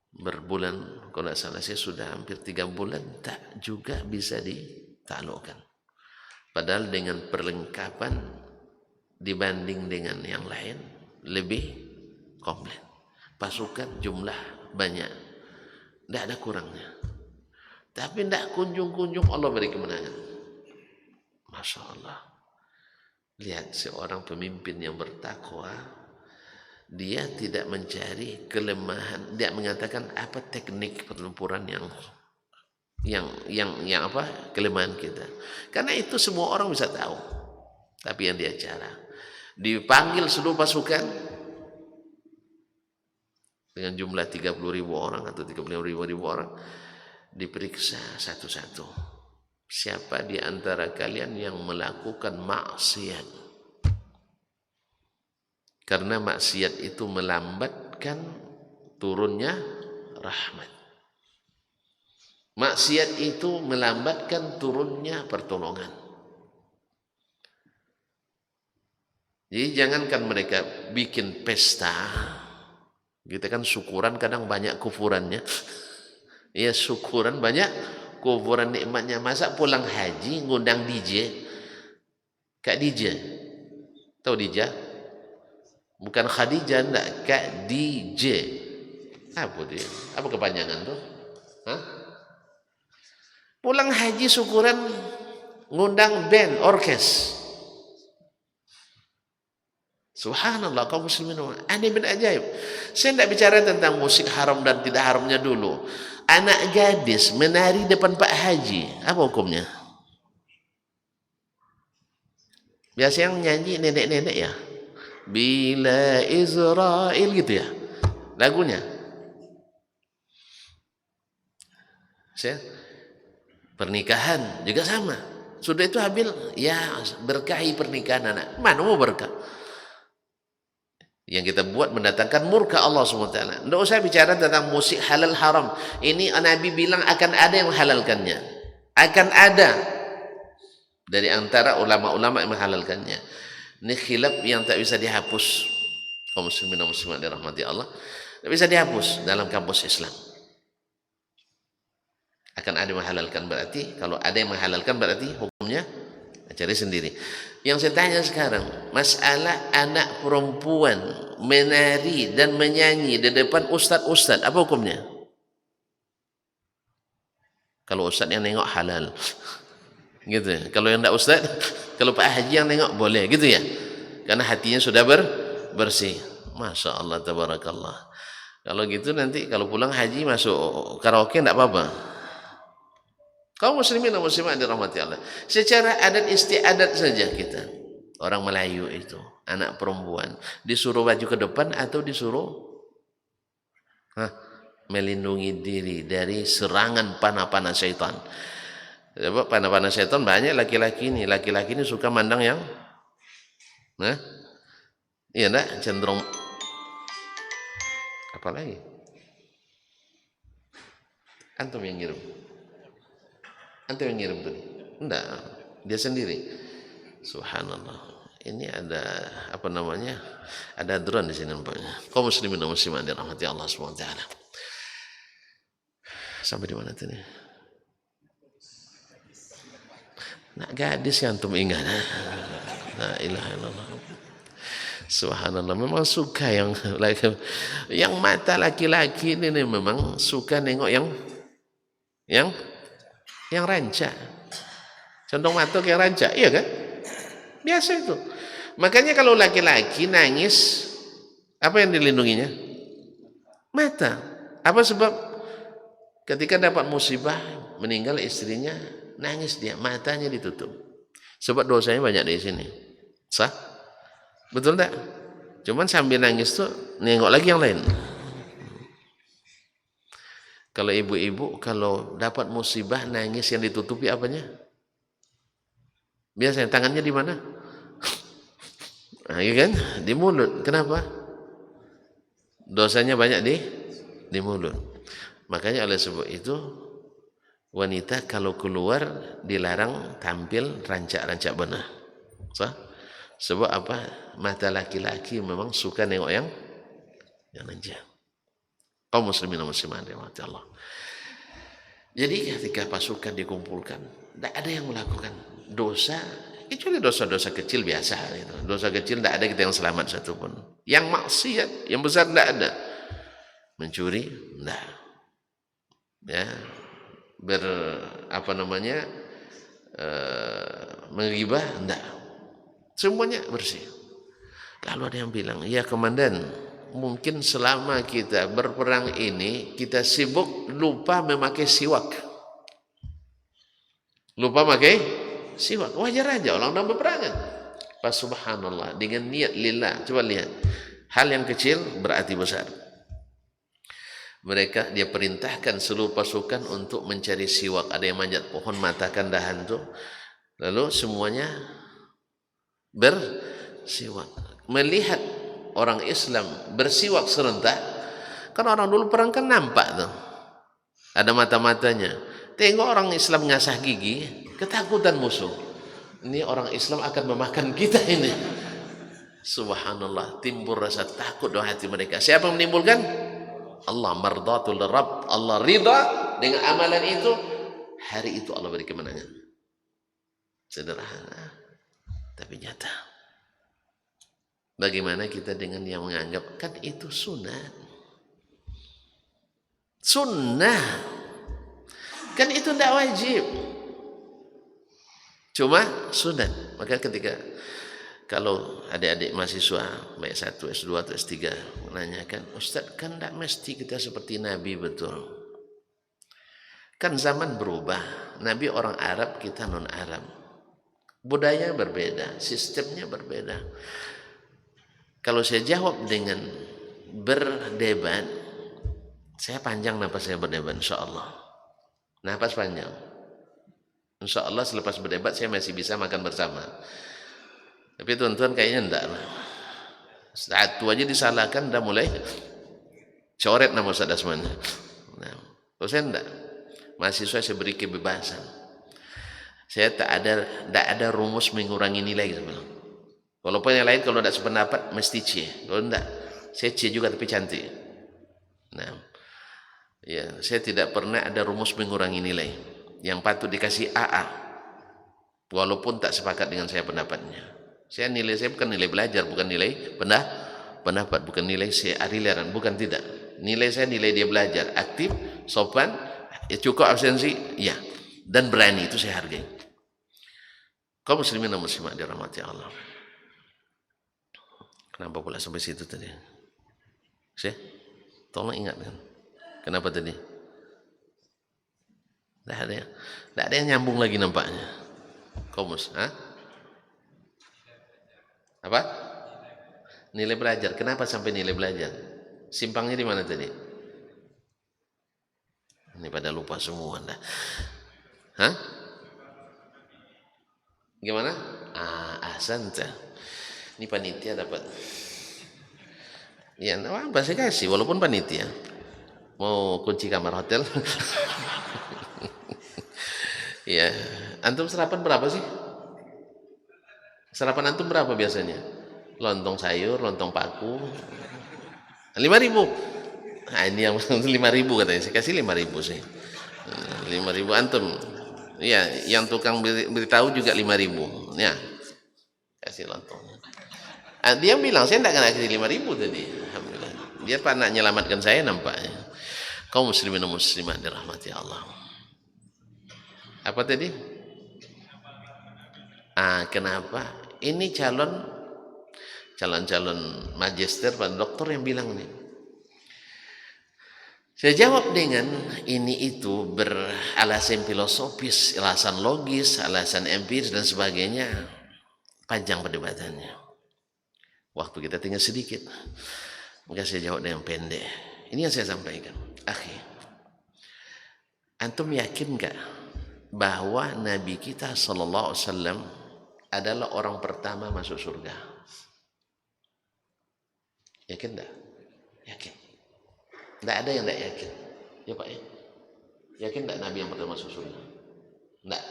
Berbulan, kalau tidak salah saya sudah hampir 3 bulan tak juga bisa ditaklukkan. Padahal dengan perlengkapan dibanding dengan yang lain lebih komplit. Pasukan jumlah banyak, tidak ada kurangnya. Tapi tidak kunjung-kunjung Allah beri kemenangan. Masya Allah. Lihat seorang pemimpin yang bertakwa, dia tidak mencari kelemahan, dia mengatakan apa teknik pertempuran yang apa kelemahan kita. Karena itu semua orang bisa tahu. Tapi yang dia cara dipanggil seluruh pasukan dengan jumlah 30.000 orang atau 35.000 orang, diperiksa satu-satu. Siapa di antara kalian yang melakukan maksiat? Karena maksiat itu melambatkan turunnya rahmat. Maksiat itu melambatkan turunnya pertolongan. Jadi jangankan mereka bikin pesta, kita kan syukuran kadang banyak kufurannya. Ya syukuran banyak kufuran nikmatnya. Masa pulang haji ngundang DJ? Kak DJ, tahu DJ? Bukan Khadijah, enggak, Kak DJ. Apa dia? Apa kepanjangan tuh? Hah? Pulang haji syukuran ngundang band, orkes. Subhanallah, kaum muslimin, aneh bin ajaib. Saya tidak bicara tentang musik haram dan tidak haramnya dulu. Anak gadis menari depan Pak Haji, apa hukumnya? Biasa yang nyanyi nenek-nenek ya. Bila Israel gitu ya lagunya. Saya pernikahan juga sama. Sudah itu habil ya berkahi pernikahan anak. Mana mau berkah? Yang kita buat mendatangkan murka Allah SWT. Tidak usah bicara tentang musik halal haram. Ini Nabi bilang akan ada yang menghalalkannya. Akan ada dari antara ulama-ulama yang menghalalkannya. Ini khilaf yang tak bisa dihapus. Kaum muslimin dan muslimat dirahmati Allah, tak bisa dihapus dalam kampus Islam. Akan ada yang menghalalkan, berarti kalau ada yang menghalalkan berarti hukumnya cari sendiri. Yang saya tanya sekarang, masalah anak perempuan menari dan menyanyi di depan ustaz-ustaz, apa hukumnya? Kalau ustaz yang nengok halal, gitu. Kalau yang tidak ustaz, kalau Pak Haji yang nengok boleh, gitu ya. Karena hatinya sudah bersih. Masya Allah, tabarakallah. Kalau gitu nanti kalau pulang haji masuk karaoke tidak apa-apa. Kaum muslimin dan muslimat dirahmati Allah. Secara adat istiadat saja kita. Orang Melayu itu, anak perempuan disuruh baju ke depan atau disuruh melindungi diri dari serangan panah-panah syaitan. Sebab panah-panah syaitan banyak laki-laki ini. Laki-laki ini suka mandang yang iya enggak, cenderung apa lagi? Antum yang ngirim. Antum yang ngirim tadi? Enggak, dia sendiri. Subhanallah. Ini ada apa namanya? Ada drone di sini nampaknya. Kaum muslimin dan muslimat dirahmati Allah SWT. Sampai di mana tadi? Nak gadis yang antum ingat. La ilaha illallah. Subhanallah, memang suka yang mata laki-laki ini memang suka nengok yang ranca. Condong mata kayak ranca, iya kan? Biasa itu. Makanya kalau laki-laki nangis, apa yang dilindunginya? Mata. Apa sebab? Ketika dapat musibah, meninggal istrinya, nangis dia, matanya ditutup. Sebab dosanya banyak di sini. Sah? Betul tak? Cuman sambil nangis tuh nengok lagi yang lain. Kalau ibu-ibu kalau dapat musibah nangis yang ditutupi apanya? Biasanya tangannya di mana? Nah, iya kan? Di mulut. Kenapa? Dosanya banyak di mulut. Makanya oleh sebab itu Wanita kalau keluar dilarang tampil rancak-rancak benah. Sebab apa? Mata laki-laki memang suka nengok yang rancak. Kaum muslimin dan muslimat rahmati Allah. Jadi ketika pasukan dikumpulkan, tidak ada yang melakukan dosa, kecuali dosa-dosa kecil biasa. Gitu. Dosa kecil tidak ada kita yang selamat satupun. Yang maksiat, yang besar tidak ada. Mencuri, tidak. Ya, menggibah, tidak. Semuanya bersih. Lalu ada yang bilang, ya komandan, mungkin selama kita berperang ini kita sibuk lupa memakai siwak. Lupa pakai siwak. Wajar aja orang dalam peperangan. Pas subhanallah dengan niat lillah. Coba lihat. Hal yang kecil berarti besar. Dia perintahkan seluruh pasukan untuk mencari siwak. Ada yang manjat pohon, matakan dahan tuh. Lalu semuanya bersiwak. Melihat orang Islam bersiwak serentak, kan orang dulu perang kan nampak tuh, ada mata-matanya. Tengok orang Islam ngasah gigi, ketakutan musuh. Ini orang Islam akan memakan kita ini. Subhanallah, timbul rasa takut dalam hati mereka. Siapa yang menimbulkan? Allah, mardatul Rabb. Allah ridha dengan amalan itu. Hari itu Allah beri kemenangan. Sederhana tapi nyata. Bagaimana kita dengan yang menganggap kan itu sunat? Sunnah kan itu tidak wajib, cuma sunat. Maka ketika kalau adik-adik mahasiswa baik S1, S2 atau S3 menanyakan, Ustaz kan tidak mesti kita seperti Nabi, betul? Kan zaman berubah, Nabi orang Arab, kita non Arab, budaya berbeda, sistemnya berbeda. Kalau saya jawab dengan berdebat, saya panjang napas saya berdebat, insya Allah. Napas panjang. Insya Allah selepas berdebat saya masih bisa makan bersama. Tapi tuan-tuan kayaknya enggak lah. Satu aja disalahkan, udah mulai coret nama Ustaz Asman. Nah, kalau saya enggak, mahasiswa saya beri kebebasan. Saya tak ada rumus mengurangi nilai sebenarnya. Walaupun yang lain kalau tidak sependapat mesti C. Kalau tidak, saya C juga tapi cantik. Nah, ya, saya tidak pernah ada rumus mengurangi nilai. Yang patut dikasih AA, walaupun tak sepakat dengan saya pendapatnya. Nilai saya bukan nilai belajar, bukan nilai pendapat, bukan nilai saya arilaran, bukan, tidak. Nilai saya nilai dia belajar, aktif, sopan, cukup absensi, ya, dan berani, itu saya hargai. Kaum muslimin dan muslimat dirahmati Allah. Kenapa pula sampai situ tadi? Tolong ingatkan. Kenapa tadi? Tidak ada yang nyambung lagi nampaknya. Komus, apa? Nilai belajar. Kenapa sampai nilai belajar? Simpangnya di mana tadi? Ini pada lupa semua dah. Gimana? Ahsanta. Ini panitia dapat. Ya, apa saya kasih walaupun panitia. Mau kunci kamar hotel? Ya, antum sarapan berapa sih? Sarapan antum berapa biasanya? Lontong sayur, lontong paku. 5.000. Nah, ini yang 5.000 katanya. Saya kasih 5.000 sih. 5.000 antum. Iya, yang tukang beritahu juga 5.000. Ya, kasih lontongnya. Dia bilang saya tidak kena kasih 5.000 tadi. Alhamdulillah. Dia nak nyelamatkan saya nampaknya. Kaum muslimin dan muslimat dirahmati Allah. Apa tadi? Kenapa? Ini calon magister, Pak Doktor yang bilang nih. Saya jawab dengan ini itu beralasan filosofis, alasan logis, alasan empiris dan sebagainya. Panjang perdebatannya. Waktu kita tinggal sedikit, maka saya jawab dengan pendek. Ini yang saya sampaikan. Akhi, antum yakin gak bahwa Nabi kita sallallahu alaihi wasallam adalah orang pertama masuk surga? Yakin tak? Yakin. Tidak ada yang tidak yakin. Ya Pak ya. Yakin tak Nabi yang pertama masuk surga? Enggak.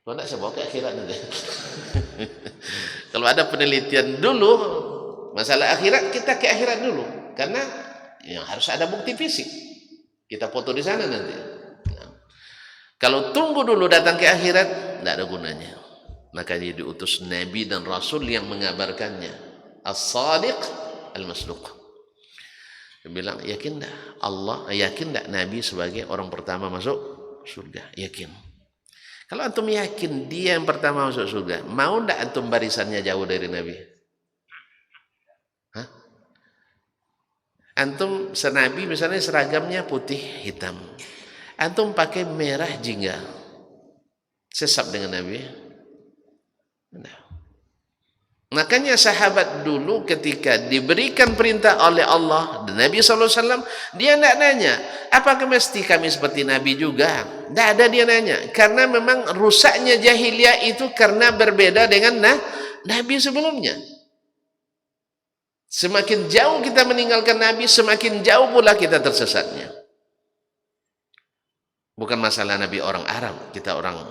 Kalau enggak saya bawa ke akhirat nanti. Kalau ada penelitian dulu masalah akhirat, kita ke akhirat dulu, karena yang harus ada bukti fisik. Kita foto di sana nanti. Nah, kalau tunggu dulu datang ke akhirat, tidak ada gunanya. Makanya diutus Nabi dan Rasul yang mengabarkannya. As-Sadiq Al-Masduq. Dia bilang, yakin tak Allah, yakin tak Nabi sebagai orang pertama masuk surga? Yakin. Kalau antum yakin dia yang pertama masuk surga, mau tak antum barisannya jauh dari Nabi? Hah? Antum senabi misalnya seragamnya putih hitam, antum pakai merah jingga, sesat dengan Nabi? Nah. Makanya sahabat dulu ketika diberikan perintah oleh Allah dan Nabi SAW, dia tidak nanya, apakah mesti kami seperti Nabi juga? Tidak ada dia nanya, karena memang rusaknya jahiliyah itu karena berbeda dengan Nabi sebelumnya. Semakin jauh kita meninggalkan Nabi, semakin jauh pula kita tersesatnya. Bukan masalah Nabi orang Arab, kita orang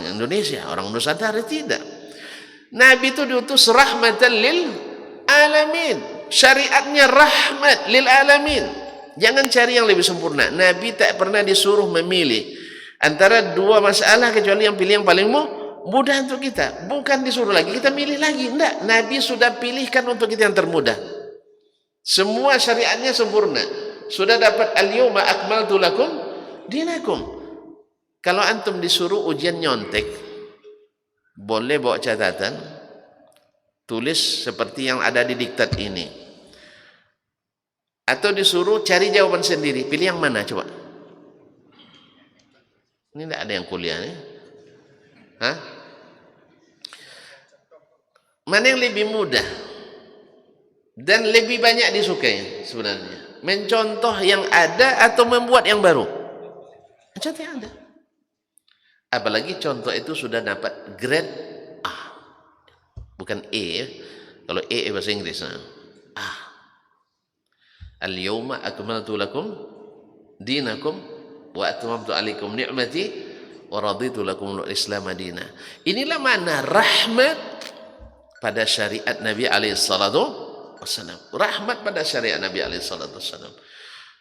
Indonesia, orang Nusantara, tidak. Nabi itu diutus rahmatan lil alamin. Syariatnya rahmat lil alamin. Jangan cari yang lebih sempurna. Nabi tak pernah disuruh memilih antara dua masalah kecuali yang pilih yang paling mudah untuk kita. Bukan disuruh lagi, kita milih lagi. Tidak. Nabi sudah pilihkan untuk kita yang termudah. Semua syariatnya sempurna. Sudah dapat al-yawma akmaltu lakum dinakum. Kalau antum disuruh ujian nyontek, boleh bawa catatan, tulis seperti yang ada di diktat ini, atau disuruh cari jawaban sendiri, pilih yang mana coba? Ini tidak ada yang kuliah nih. Hah? Mana yang lebih mudah dan lebih banyak disukai sebenarnya? Mencontoh yang ada atau membuat yang baru? Contoh yang ada. Apalagi contoh itu sudah dapat grade A, bukan E. Kalau E bahasa Inggris, A. Al-yawma akmaltu lakum dinakum wa atmamtu alaikum ni'mati wa raditu lakum al-islam madina. Inilah makna rahmat pada syariat Nabi alaihi salatu wassalam. Rahmat pada syariat Nabi alaihi salatu wassalam.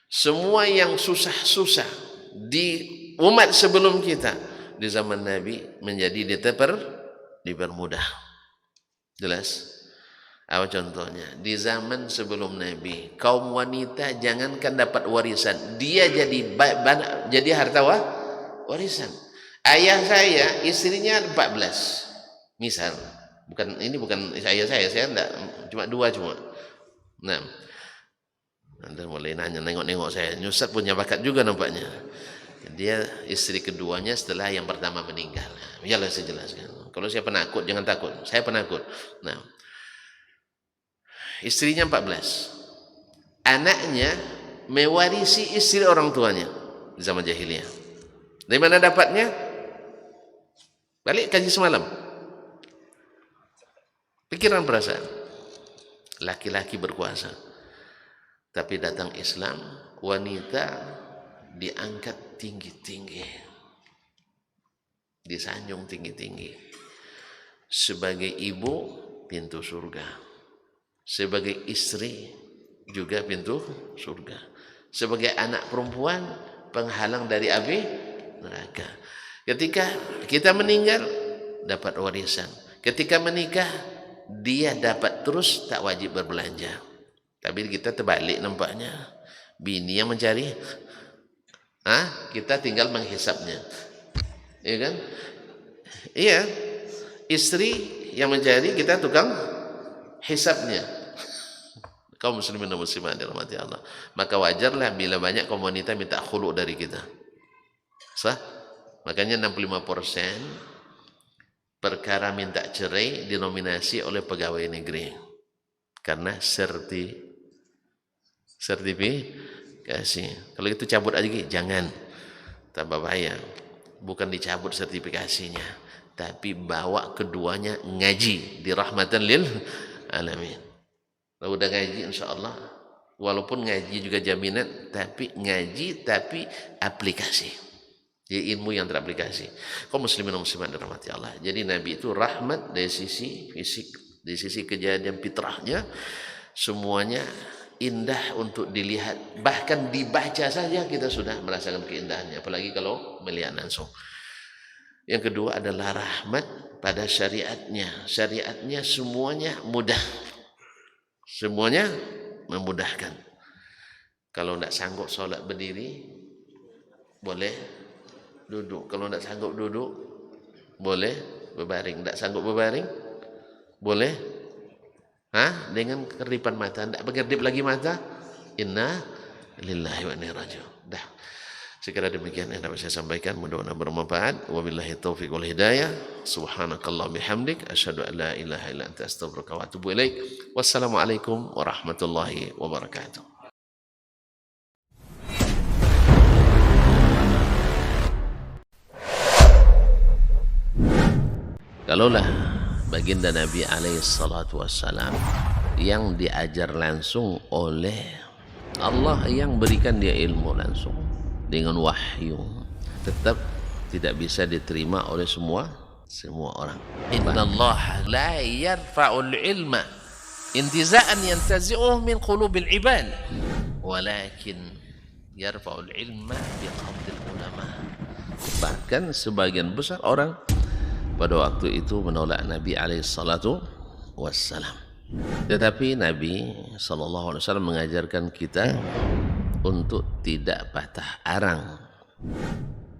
Semua yang susah-susah di umat sebelum kita, di zaman Nabi menjadi dipermudah. Jelas? Apa contohnya? Di zaman sebelum Nabi, kaum wanita jangankan dapat warisan, dia jadi harta warisan. Ayah saya istrinya 14. Misal, bukan ayah saya enggak, cuma 2 cuma. Nah, Anda mulai nengok saya. Nyusat punya bakat juga nampaknya. Dia istri keduanya setelah yang pertama meninggal. Biarlah saya jelaskan. Kalau saya penakut, jangan takut. Saya penakut. Nah, istrinya 14. Anaknya mewarisi istri orang tuanya di zaman jahiliyah. Dari mana dapatnya? Balik kaji semalam. Pikiran perasaan. Laki-laki berkuasa. Tapi datang Islam, wanita diangkat tinggi-tinggi, disanjung tinggi-tinggi. Sebagai ibu, pintu surga. Sebagai istri, juga pintu surga. Sebagai anak perempuan, penghalang dari api neraka. Ketika kita meninggal, dapat warisan. Ketika menikah, dia dapat terus, tak wajib berbelanja. Tapi kita terbalik nampaknya. Bini yang mencari, kita tinggal menghisapnya, iya kan? Iya, istri yang mencari, kita tukang hisapnya. Kaum muslimin dan muslimat dirahmati Allah. Maka wajarlah bila banyak kaum wanita minta khulu dari kita. Sah? Makanya 65% perkara minta cerai dinominasi oleh pegawai negeri karena sertifikasi. Kalau itu cabut aja, jangan, tambah bahaya. Bukan dicabut sertifikasinya, tapi bawa keduanya ngaji di rahmatan lil alamin. Kalau udah ngaji, insya Allah Walaupun ngaji juga jaminan, tapi ngaji tapi aplikasi. Jadi ilmu yang teraplikasi. Kaum muslimin dan muslimat dirahmati Allah. Jadi Nabi itu rahmat dari sisi fisik, dari sisi kejadian fitrahnya, semuanya indah untuk dilihat. Bahkan dibaca saja kita sudah merasakan keindahannya, apalagi kalau melihat langsung. Yang kedua adalah rahmat pada syariatnya. Syariatnya semuanya mudah. Semuanya memudahkan. Kalau tidak sanggup sholat berdiri, boleh duduk. Kalau tidak sanggup duduk, boleh berbaring. Tidak sanggup berbaring, boleh dengan kedipan mata. Tidak berkedip lagi mata, inna lillahi wa inna ilaihi raji'un. Dah. Sekira demikian yang dapat saya sampaikan, mudah-mudahan bermanfaat. Wabillahi taufiq wal hidayah. Subhanakallah bihamdik, asyhadu an la ilaha illa anta astaghfiruka wa atubu ilaik. Wassalamualaikum warahmatullahi wabarakatuh. Kalaulah baginda Nabi alaihissalatu wassalam yang diajar langsung oleh Allah, yang berikan dia ilmu langsung dengan wahyu, tetap tidak bisa diterima oleh semua orang. Innallaha la yarfa'ul ilma intiza'an yantazi'uhu min qulubil ibad, walakin yarfa'ul ilma biqabdil ulama. Bahkan sebagian besar orang pada waktu itu menolak Nabi alaihissalatu wassalam. Tetapi Nabi sallallahu alaihi wasallam mengajarkan kita untuk tidak patah arang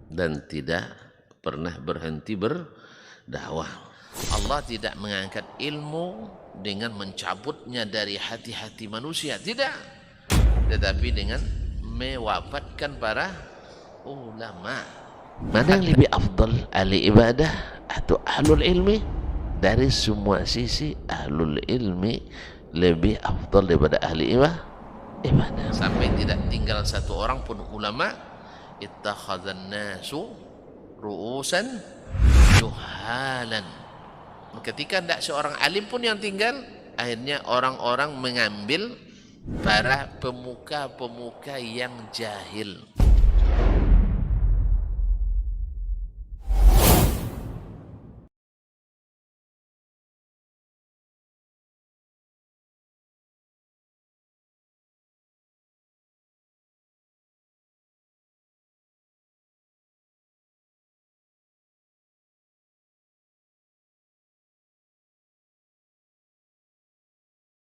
dan tidak pernah berhenti berdakwah. Allah tidak mengangkat ilmu dengan mencabutnya dari hati-hati manusia, tidak, tetapi dengan mewafatkan para ulama. Mana yang lebih afdal, ahli ibadah atau ahlul ilmi? Dari semua sisi ahlul ilmi lebih afdal daripada ahli ibadah. Sampai tidak tinggal satu orang pun ulama. Ittakhadhan nasu ru'usan juhalan. Ketika tidak seorang alim pun yang tinggal, akhirnya orang-orang mengambil para pemuka-pemuka yang jahil.